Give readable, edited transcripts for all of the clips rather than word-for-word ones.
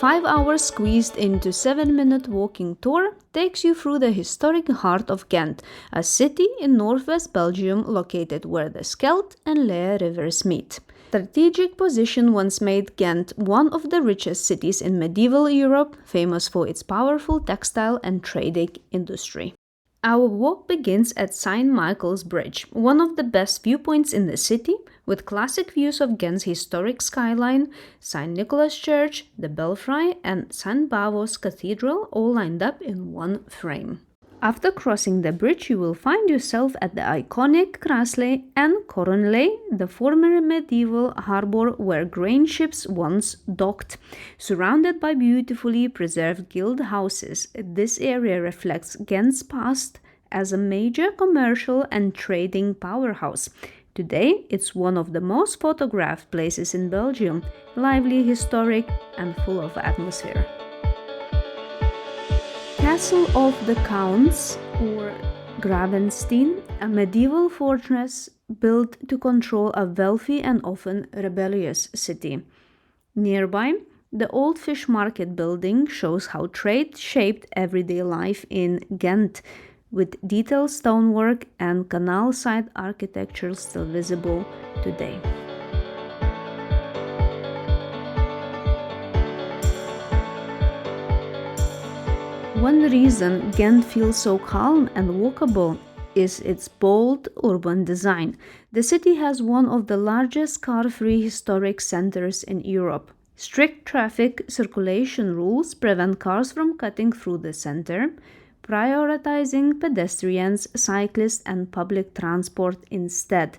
5 hours squeezed into 7-minute walking tour takes you through the historic heart of Ghent, a city in northwest Belgium located where the Scheldt and Lei rivers meet. Strategic position once made Ghent one of the richest cities in medieval Europe, famous for its powerful textile and trading industry. Our walk begins at St. Michael's Bridge, one of the best viewpoints in the city, with classic views of Ghent's historic skyline, St. Nicholas Church, the Belfry, and St. Bavo's Cathedral all lined up in one frame. After crossing the bridge, you will find yourself at the iconic Graslei and Korenlei, the former medieval harbour where grain ships once docked. Surrounded by beautifully preserved guild houses, this area reflects Ghent's past as a major commercial and trading powerhouse. Today, it's one of the most photographed places in Belgium, lively, historic, and full of atmosphere. Castle of the Counts, or Gravenstein, a medieval fortress built to control a wealthy and often rebellious city. Nearby, the old fish market building shows how trade shaped everyday life in Ghent, with detailed stonework and canal-side architecture still visible today. One reason Ghent feels so calm and walkable is its bold urban design. The city has one of the largest car-free historic centers in Europe. Strict traffic circulation rules prevent cars from cutting through the center, prioritizing pedestrians, cyclists, and public transport instead.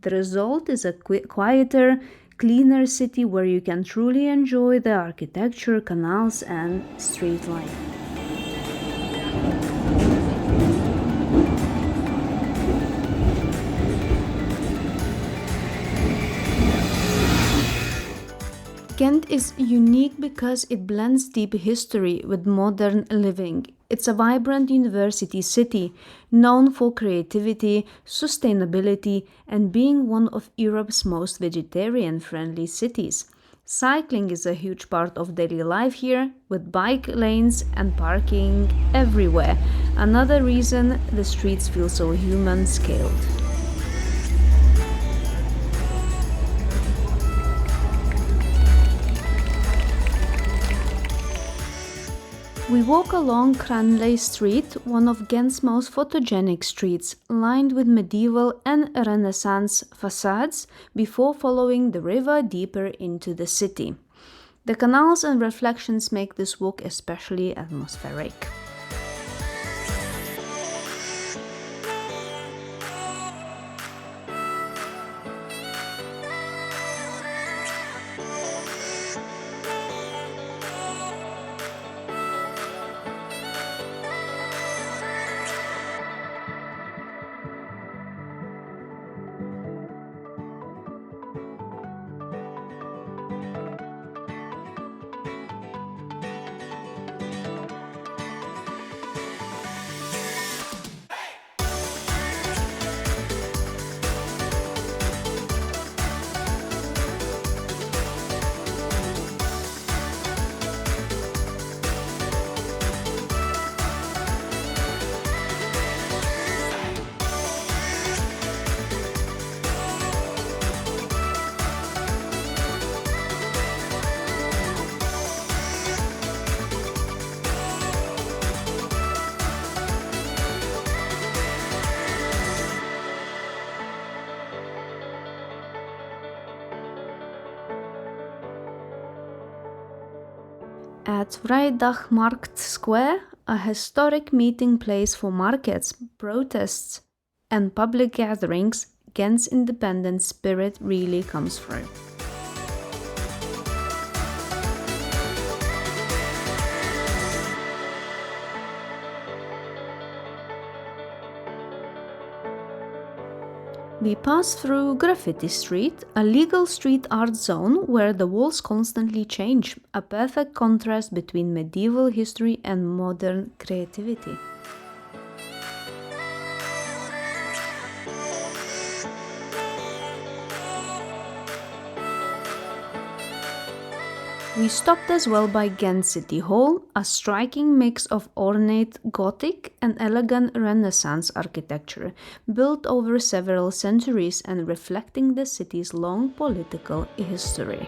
The result is a quieter, cleaner city where you can truly enjoy the architecture, canals, and street life. Ghent is unique because it blends deep history with modern living. It's a vibrant university city, known for creativity, sustainability, and being one of Europe's most vegetarian-friendly cities. Cycling is a huge part of daily life here, with bike lanes and parking everywhere. Another reason the streets feel so human-scaled. We walk along Korenlei Street, one of Ghent's most photogenic streets, lined with medieval and Renaissance facades, before following the river deeper into the city. The canals and reflections make this walk especially atmospheric. At Vrijdagmarkt Square, a historic meeting place for markets, protests, and public gatherings, Ghent's independent spirit really comes through. We pass through Graffiti Street, a legal street art zone where the walls constantly change, a perfect contrast between medieval history and modern creativity. We stopped as well by Ghent City Hall, a striking mix of ornate Gothic and elegant Renaissance architecture, built over several centuries and reflecting the city's long political history.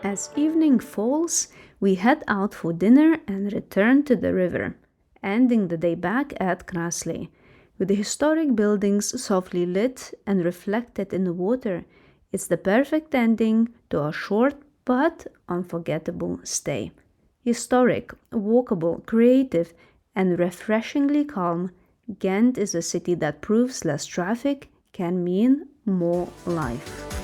As evening falls, we head out for dinner and return to the river, ending the day back at Graslei. With the historic buildings softly lit and reflected in the water, it's the perfect ending to a short but unforgettable stay. Historic, walkable, creative, and refreshingly calm, Ghent is a city that proves less traffic can mean more life.